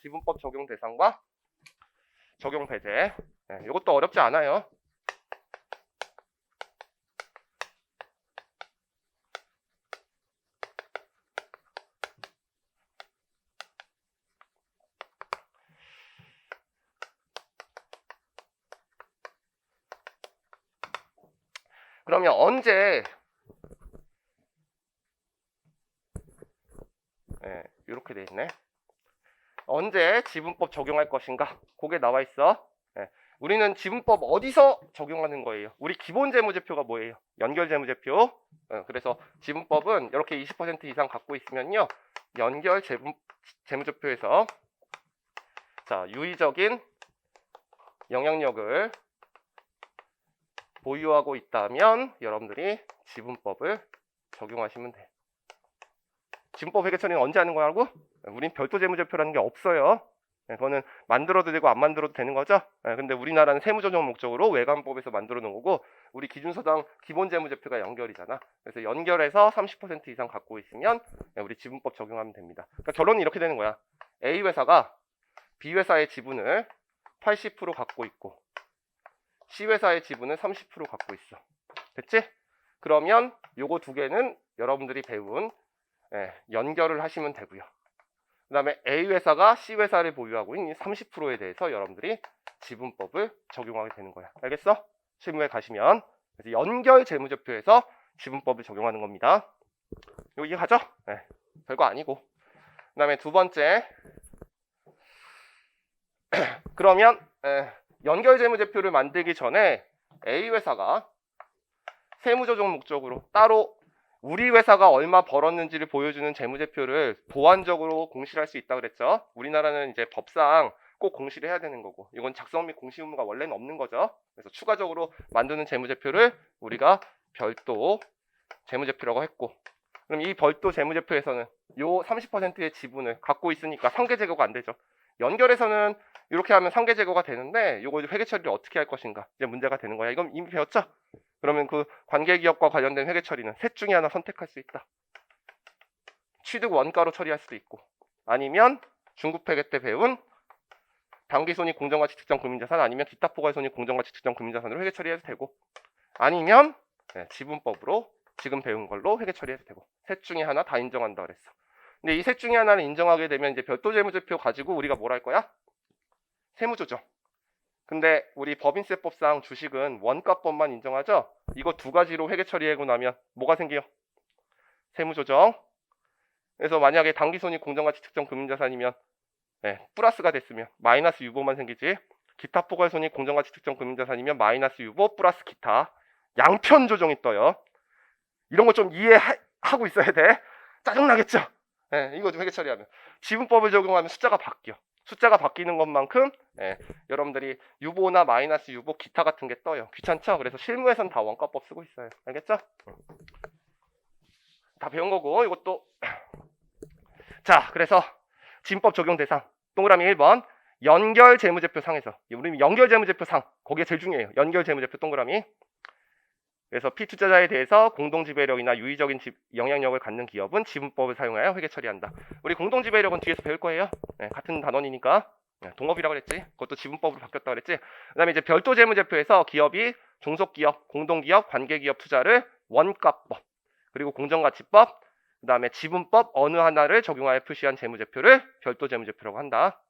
지분법 적용 대상과 적용 배제. 이것도 어렵지 않아요. 그러면 언제 이렇게 돼 있네. 언제 지분법 적용할 것인가? 그게 나와 있어. 우리는 지분법 어디서 적용하는 거예요? 우리 기본 재무제표가 뭐예요? 연결 재무제표. 그래서 지분법은 이렇게 20% 이상 갖고 있으면요, 연결 재무제표에서 자, 유의적인 영향력을 보유하고 있다면 여러분들이 지분법을 적용하시면 돼. 지분법 회계 처리는 언제 하는 거라고? 우린 별도 재무제표라는 게 없어요. 그거는 만들어도 되고 안 만들어도 되는 거죠. 근데 우리나라는 세무조정 목적으로 외관법에서 만들어 놓은 거고, 우리 기준서당 기본 재무제표가 연결이잖아. 그래서 연결해서 30% 이상 갖고 있으면 우리 지분법 적용하면 됩니다. 그러니까 결론은 이렇게 되는 거야. A 회사가 B 회사의 지분을 80% 갖고 있고 C 회사의 지분을 30% 갖고 있어. 됐지? 그러면 요거 두 개는 여러분들이 배운 연결을 하시면 되고요. 그 다음에 A 회사가 C 회사를 보유하고 있는 30%에 대해서 여러분들이 지분법을 적용하게 되는 거야. 알겠어? 실무에 가시면. 그래서 연결 재무제표에서 지분법을 적용하는 겁니다. 이거 이해가죠? 별거 아니고. 그 다음에 두 번째. 그러면 연결 재무제표를 만들기 전에 A 회사가 세무조정 목적으로 따로 우리 회사가 얼마 벌었는지를 보여주는 재무제표를 보완적으로 공시를 할 수 있다 그랬죠. 우리나라는 이제 법상 꼭 공시를 해야 되는 거고, 이건 작성 및 공시 의무가 원래는 없는 거죠. 그래서 추가적으로 만드는 재무제표를 우리가 별도 재무제표라고 했고, 그럼 이 별도 재무제표에서는 요 30%의 지분을 갖고 있으니까 상계 제거가 안 되죠. 연결해서는 이렇게 하면 상계 제거가 되는데, 요거 회계 처리를 어떻게 할 것인가 이제 문제가 되는 거야. 이건 이미 배웠죠? 그러면 그 관계기업과 관련된 회계 처리는 셋 중에 하나 선택할 수 있다. 취득 원가로 처리할 수도 있고, 아니면 중급회계 때 배운 당기손익 공정가치 측정 금융자산, 아니면 기타 포괄손익 공정가치 측정 금융자산으로 회계 처리해도 되고, 아니면 지분법으로 지금 배운 걸로 회계 처리해도 되고, 셋 중에 하나 다 인정한다 그랬어. 근데 이 셋 중에 하나를 인정하게 되면 이제 별도 재무제표 가지고 우리가 뭘 할 거야? 세무조정. 근데 우리 법인세법상 주식은 원가법만 인정하죠? 이거 두 가지로 회계 처리하고 나면 뭐가 생겨요? 세무조정. 그래서 만약에 당기손익 공정가치 측정 금융자산이면 플러스가 됐으면 마이너스 유보만 생기지, 기타 포괄손익 공정가치 측정 금융자산이면 마이너스 유보 플러스 기타 양편 조정이 떠요. 이런 거 좀 이해하고 있어야 돼. 짜증나겠죠? 이거 좀 회계 처리하면. 지분법을 적용하면 숫자가 바뀌어. 숫자가 바뀌는 것만큼 여러분들이 유보나 마이너스 유보 기타 같은 게 떠요. 귀찮죠? 그래서 실무에서는 다 원가법 쓰고 있어요. 알겠죠? 다 배운 거고, 이것도. 자, 그래서 지분법 적용 대상 동그라미 1번 연결 재무제표 상에서, 우리 연결 재무제표 상 거기에 제일 중요해요. 연결 재무제표 동그라미. 그래서 피투자자에 대해서 공동지배력이나 유의적인 영향력을 갖는 기업은 지분법을 사용하여 회계 처리한다. 우리 공동지배력은 뒤에서 배울 거예요. 같은 단원이니까. 동업이라고 그랬지. 그것도 지분법으로 바뀌었다 그랬지. 그 다음에 이제 별도 재무제표에서 기업이 종속기업, 공동기업, 관계기업 투자를 원가법, 그리고 공정가치법, 그 다음에 지분법 어느 하나를 적용하여 표시한 재무제표를 별도 재무제표라고 한다.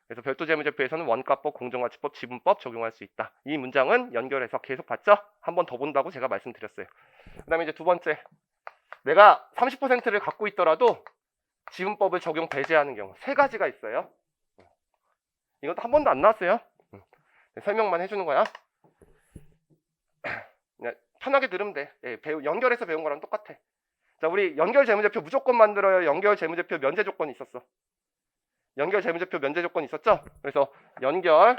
그래서 별도 재무제표에서는 원가법, 공정가치법, 지분법 적용할 수 있다. 이 문장은 연결해서 계속 봤죠? 한 번 더 본다고 제가 말씀드렸어요. 그 다음에 이제 두 번째, 내가 30%를 갖고 있더라도 지분법을 적용 배제하는 경우 세 가지가 있어요. 이것도 한 번도 안 나왔어요. 설명만 해주는 거야. 편하게 들으면 돼. 연결해서 배운 거랑 똑같아. 자, 우리 연결 재무제표 무조건 만들어요. 연결 재무제표 면제 조건이 있었어. 연결 재무제표 면제 조건이 있었죠? 그래서 연결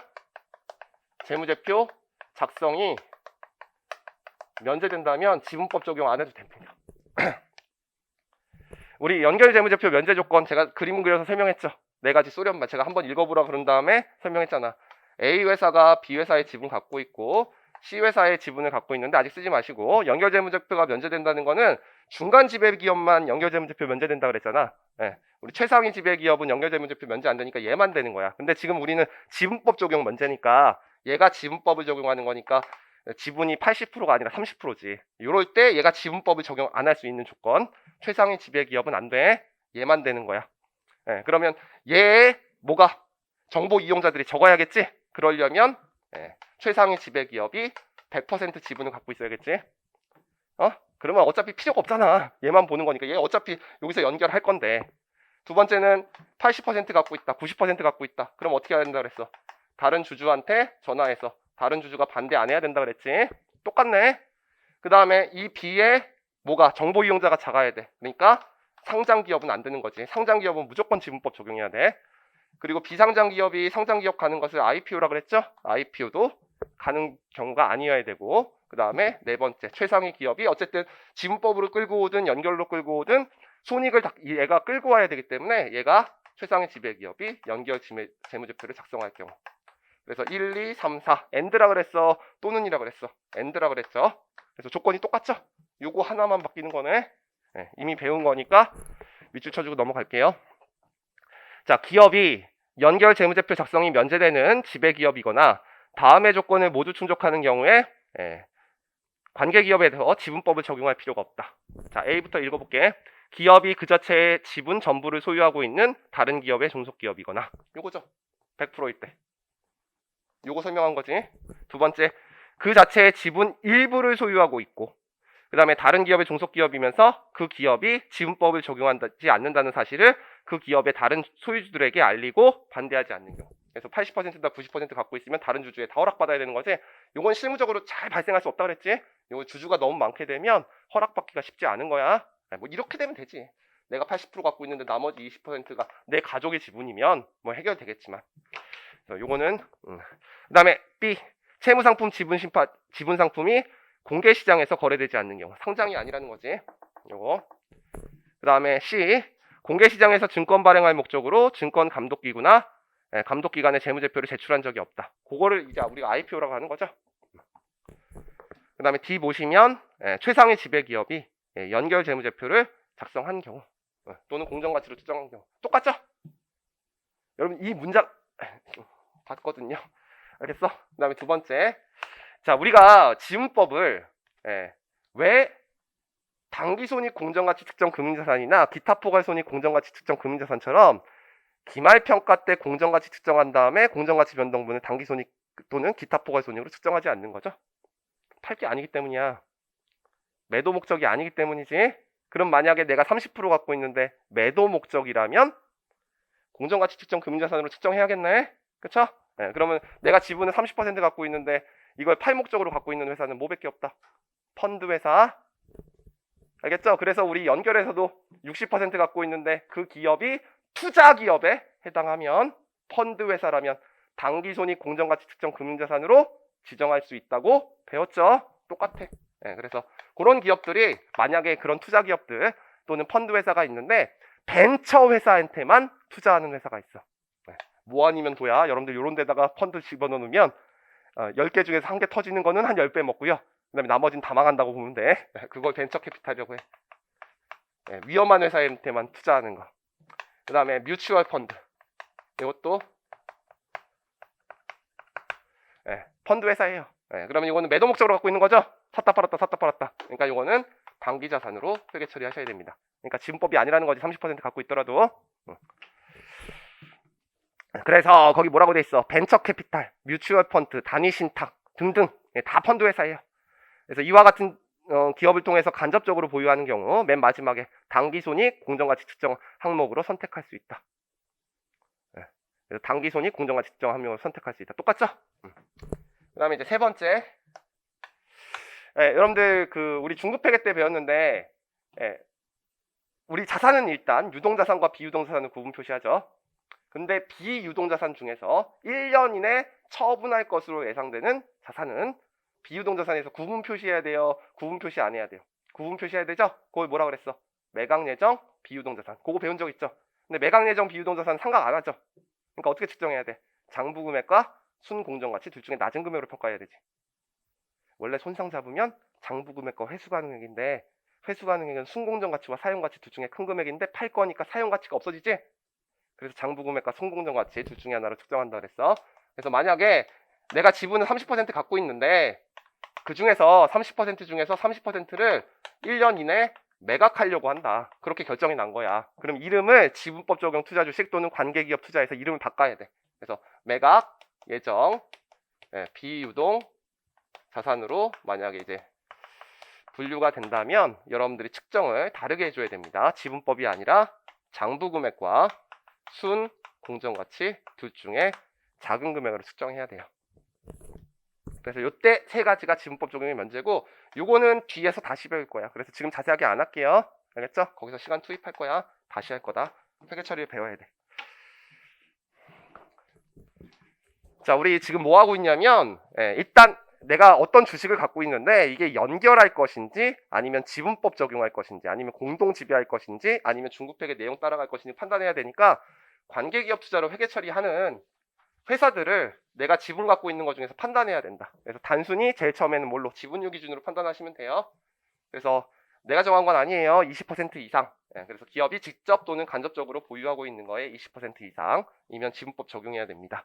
재무제표 작성이 면제된다면 지분법 적용 안 해도 됩니다. 우리 연결 재무제표 면제 조건 제가 그림 그려서 설명했죠? 네 가지 소련만 제가 한번 읽어보라 그런 다음에 설명했잖아. A 회사가 B 회사의 지분 갖고 있고 C회사의 지분을 갖고 있는데 아직 쓰지 마시고, 연결재무제표가 면제된다는 거는 중간 지배기업만 연결재무제표 면제된다 그랬잖아. 예, 우리 최상위 지배기업은 연결재무제표 면제 안 되니까 얘만 되는 거야. 근데 지금 우리는 지분법 적용 면제니까 얘가 지분법을 적용하는 거니까 지분이 80%가 아니라 30%지. 이럴 때 얘가 지분법을 적용 안 할 수 있는 조건, 최상위 지배기업은 안 돼. 얘만 되는 거야. 예, 그러면 얘의 뭐가 정보 이용자들이 적어야겠지? 그러려면 최상위 지배기업이 100% 지분을 갖고 있어야겠지? 그러면 어차피 필요가 없잖아. 얘만 보는 거니까. 얘 어차피 여기서 연결할 건데. 두 번째는 80% 갖고 있다, 90% 갖고 있다. 그럼 어떻게 해야 된다 그랬어? 다른 주주한테 전화해서 다른 주주가 반대 안 해야 된다 그랬지? 똑같네. 그 다음에 이 B에 뭐가 정보 이용자가 작아야 돼. 그러니까 상장 기업은 안 되는 거지. 상장 기업은 무조건 지분법 적용해야 돼. 그리고 비상장 기업이 상장 기업 가는 것을 IPO라 그랬죠? IPO도 가는 경우가 아니어야 되고, 그 다음에 네 번째 최상위 기업이 어쨌든 지분법으로 끌고 오든 연결로 끌고 오든 손익을 얘가 끌고 와야 되기 때문에 얘가 최상위 지배기업이 연결 재무제표를 작성할 경우. 그래서 1, 2, 3, 4 AND라 그랬어? 또는이라 그랬어? AND라 그랬죠? 그래서 조건이 똑같죠? 요거 하나만 바뀌는 거네. 이미 배운 거니까 밑줄 쳐주고 넘어갈게요. 자, 기업이 연결 재무제표 작성이 면제되는 지배기업이거나 다음의 조건을 모두 충족하는 경우에 관계기업에 대해서 지분법을 적용할 필요가 없다. 자, A부터 읽어볼게. 기업이 그 자체의 지분 전부를 소유하고 있는 다른 기업의 종속기업이거나, 요거죠. 100%일 때. 요거 설명한 거지. 두 번째, 그 자체의 지분 일부를 소유하고 있고, 그 다음에 다른 기업의 종속기업이면서 그 기업이 지분법을 적용하지 않는다는 사실을 그 기업의 다른 소유주들에게 알리고 반대하지 않는 경우. 그래서 80%나 90% 갖고 있으면 다른 주주에 다 허락받아야 되는 거지. 요건 실무적으로 잘 발생할 수 없다 그랬지. 요거 주주가 너무 많게 되면 허락받기가 쉽지 않은 거야. 뭐 이렇게 되면 되지. 내가 80% 갖고 있는데 나머지 20%가 내 가족의 지분이면 뭐 해결되겠지만. 요거는 그 다음에 B, 채무상품 지분 상품이 공개 시장에서 거래되지 않는 경우. 상장이 아니라는 거지. 요거. 그 다음에 C, 공개 시장에서 증권 발행할 목적으로 증권 감독기구나 감독기관의 재무제표를 제출한 적이 없다. 그거를 이제 우리가 IPO라고 하는 거죠. 그 다음에 D 보시면 최상위 지배기업이 연결 재무제표를 작성한 경우 또는 공정가치로 추정한 경우. 똑같죠? 여러분 이 문장 봤거든요. 알겠어? 그 다음에 두 번째, 자, 우리가 지분법을 왜 당기손익 공정가치 측정 금융자산이나 기타 포괄손익 공정가치 측정 금융자산처럼 기말평가 때 공정가치 측정한 다음에 공정가치 변동분을 당기손익 또는 기타 포괄손익으로 측정하지 않는 거죠? 팔 게 아니기 때문이야. 매도 목적이 아니기 때문이지. 그럼 만약에 내가 30% 갖고 있는데 매도 목적이라면 공정가치 측정 금융자산으로 측정해야겠네. 그쵸? 그러면 내가 지분을 30% 갖고 있는데 이걸 팔 목적으로 갖고 있는 회사는 뭐밖에 없다? 펀드 회사. 알겠죠? 그래서 우리 연결에서도 60% 갖고 있는데 그 기업이 투자 기업에 해당하면 펀드 회사라면 당기손익 공정가치 측정 금융자산으로 지정할 수 있다고 배웠죠? 똑같아. 그래서 그런 기업들이 만약에 그런 투자 기업들 또는 펀드 회사가 있는데 벤처 회사한테만 투자하는 회사가 있어. 뭐 아니면 도야. 여러분들 이런 데다가 펀드 집어넣으면 10개 중에서 한 개 터지는 거는 한 10배 먹고요. 그 다음에 나머지는 다 망한다고 보면 돼. 그걸 벤처 캐피탈이라고 해. 위험한 회사한테만 투자하는 거. 그 다음에 뮤추얼 펀드. 이것도 펀드 회사예요. 그러면 이거는 매도 목적으로 갖고 있는 거죠? 샀다 팔았다 샀다 팔았다. 그러니까 이거는 당기 자산으로 회계 처리하셔야 됩니다. 그러니까 지분법이 아니라는 거지. 30% 갖고 있더라도. 그래서 거기 뭐라고 돼 있어? 벤처 캐피탈, 뮤추얼 펀드, 단위 신탁 등등 다 펀드 회사예요. 그래서 이와 같은 기업을 통해서 간접적으로 보유하는 경우 맨 마지막에 당기손익 공정가치 측정 항목으로 선택할 수 있다. 그래서 당기손익 공정가치 측정 항목으로 선택할 수 있다. 똑같죠? 그 다음에 이제 세 번째, 여러분들 우리 중급회계 때 배웠는데 우리 자산은 일단 유동자산과 비유동자산을 구분 표시하죠. 근데 비유동자산 중에서 1년 이내 처분할 것으로 예상되는 자산은 비유동자산에서 구분 표시해야 돼요? 구분 표시 안 해야 돼요? 구분 표시해야 되죠? 그걸 뭐라 그랬어? 매각예정 비유동자산. 그거 배운 적 있죠? 근데 매각예정 비유동자산 상각 안 하죠? 그러니까 어떻게 측정해야 돼? 장부금액과 순공정가치 둘 중에 낮은 금액으로 평가해야 되지. 원래 손상 잡으면 장부금액과 회수가능액인데 회수가능액은 순공정가치와 사용가치 둘 중에 큰 금액인데 팔 거니까 사용가치가 없어지지? 그래서 장부금액과 순공정가치 둘 중에 하나로 측정한다 그랬어. 그래서 만약에 내가 지분을 30% 갖고 있는데 그 중에서 30% 중에서 30%를 1년 이내 매각하려고 한다. 그렇게 결정이 난 거야. 그럼 이름을 지분법 적용 투자 주식 또는 관계기업 투자에서 이름을 바꿔야 돼. 그래서 매각 예정 비유동 자산으로 만약에 이제 분류가 된다면 여러분들이 측정을 다르게 해줘야 됩니다. 지분법이 아니라 장부금액과 순 공정가치 둘 중에 작은 금액으로 측정해야 돼요. 그래서 요때 세 가지가 지분법 적용의 면제고 요거는 뒤에서 다시 배울 거야. 그래서 지금 자세하게 안 할게요. 알겠죠? 거기서 시간 투입할 거야. 다시 할 거다. 회계 처리를 배워야 돼. 자, 우리 지금 뭐 하고 있냐면 일단 내가 어떤 주식을 갖고 있는데 이게 연결할 것인지 아니면 지분법 적용할 것인지 아니면 공동 지배할 것인지 아니면 중국회계 내용 따라갈 것인지 판단해야 되니까 관계기업 투자로 회계 처리하는 회사들을 내가 지분 갖고 있는 것 중에서 판단해야 된다. 그래서 단순히 제일 처음에는 뭘로 지분율 기준으로 판단하시면 돼요. 그래서 내가 정한 건 아니에요. 20% 이상. 그래서 기업이 직접 또는 간접적으로 보유하고 있는 거에 20% 이상이면 지분법 적용해야 됩니다.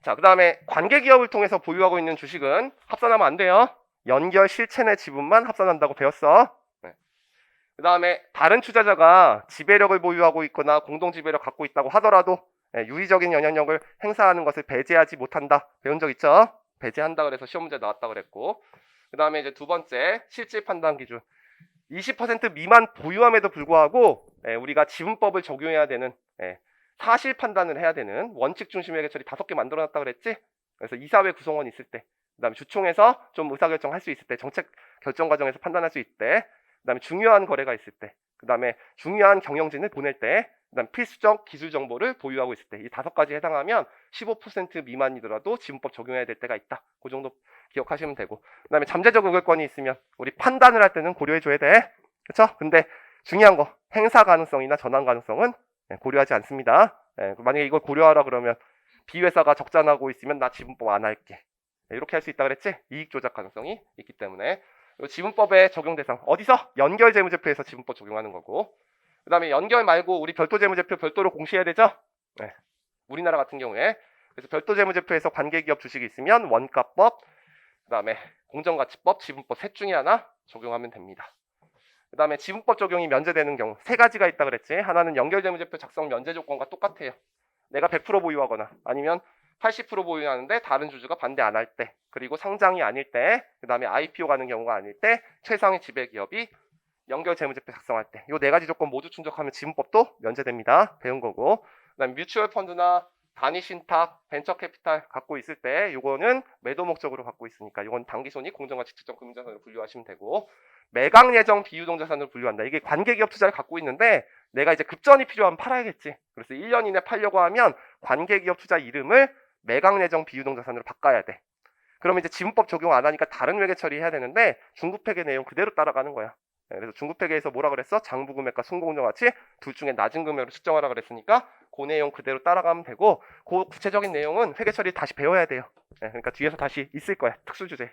자, 그 다음에 관계기업을 통해서 보유하고 있는 주식은 합산하면 안 돼요. 연결 실체 내 지분만 합산한다고 배웠어. 그 다음에 다른 투자자가 지배력을 보유하고 있거나 공동 지배력 갖고 있다고 하더라도 유의적인 영향력을 행사하는 것을 배제하지 못한다. 배운 적 있죠? 배제한다 그래서 시험 문제 나왔다 그랬고, 그 다음에 이제 두 번째 실질 판단 기준. 20% 미만 보유함에도 불구하고 우리가 지분법을 적용해야 되는 사실 판단을 해야 되는 원칙 중심 회계 처리 5개 만들어놨다 그랬지? 그래서 이사회 구성원 있을 때, 그 다음에 주총에서 좀 의사결정할 수 있을 때, 정책 결정 과정에서 판단할 수 있을 때, 그 다음에 중요한 거래가 있을 때, 그 다음에 중요한 경영진을 보낼 때, 그 다음에 필수적 기술 정보를 보유하고 있을 때, 이 5가지 해당하면 15% 미만이더라도 지분법 적용해야 될 때가 있다. 그 정도 기억하시면 되고, 그 다음에 잠재적 의결권이 있으면 우리 판단을 할 때는 고려해줘야 돼. 그쵸? 근데 중요한 거, 행사 가능성이나 전환 가능성은 고려하지 않습니다. 만약에 이걸 고려하라 그러면 B회사가 적자나고 있으면 나 지분법 안 할게. 이렇게 할 수 있다 그랬지? 이익 조작 가능성이 있기 때문에 지분법의 적용 대상 어디서? 연결 재무제표에서 지분법 적용하는 거고, 그 다음에 연결 말고 우리 별도 재무제표 별도로 공시해야 되죠? 우리나라 같은 경우에 그래서 별도 재무제표에서 관계기업 주식이 있으면 원가법, 그 다음에 공정가치법, 지분법 셋 중에 하나 적용하면 됩니다. 그 다음에 지분법 적용이 면제되는 경우 3가지가 있다 그랬지. 하나는 연결재무제표 작성 면제 조건과 똑같아요. 내가 100% 보유하거나 아니면 80% 보유하는데 다른 주주가 반대 안 할 때, 그리고 상장이 아닐 때, 그 다음에 IPO 가는 경우가 아닐 때, 최상위 지배기업이 연결재무제표 작성할 때, 이 4가지 조건 모두 충족하면 지분법도 면제됩니다. 배운 거고, 그 다음에 뮤추얼 펀드나 단위 신탁, 벤처 캐피탈 갖고 있을 때 요거는 매도 목적으로 갖고 있으니까 이건 당기손익, 공정가치 측정 금융자산으로 분류하시면 되고, 매각 예정 비유동 자산으로 분류한다. 이게 관계기업 투자를 갖고 있는데 내가 이제 급전이 필요하면 팔아야겠지. 그래서 1년 이내 팔려고 하면 관계기업 투자 이름을 매각 예정 비유동 자산으로 바꿔야 돼. 그러면 이제 지분법 적용 안 하니까 다른 회계 처리해야 되는데 중국회계 내용 그대로 따라가는 거야. 그래서 중국회계에서 뭐라 그랬어? 장부금액과 순공정가치 둘 중에 낮은 금액으로 측정하라 그랬으니까 그 내용 그대로 따라가면 되고, 그 구체적인 내용은 회계 처리 다시 배워야 돼요. 그러니까 뒤에서 다시 있을 거야. 특수주제.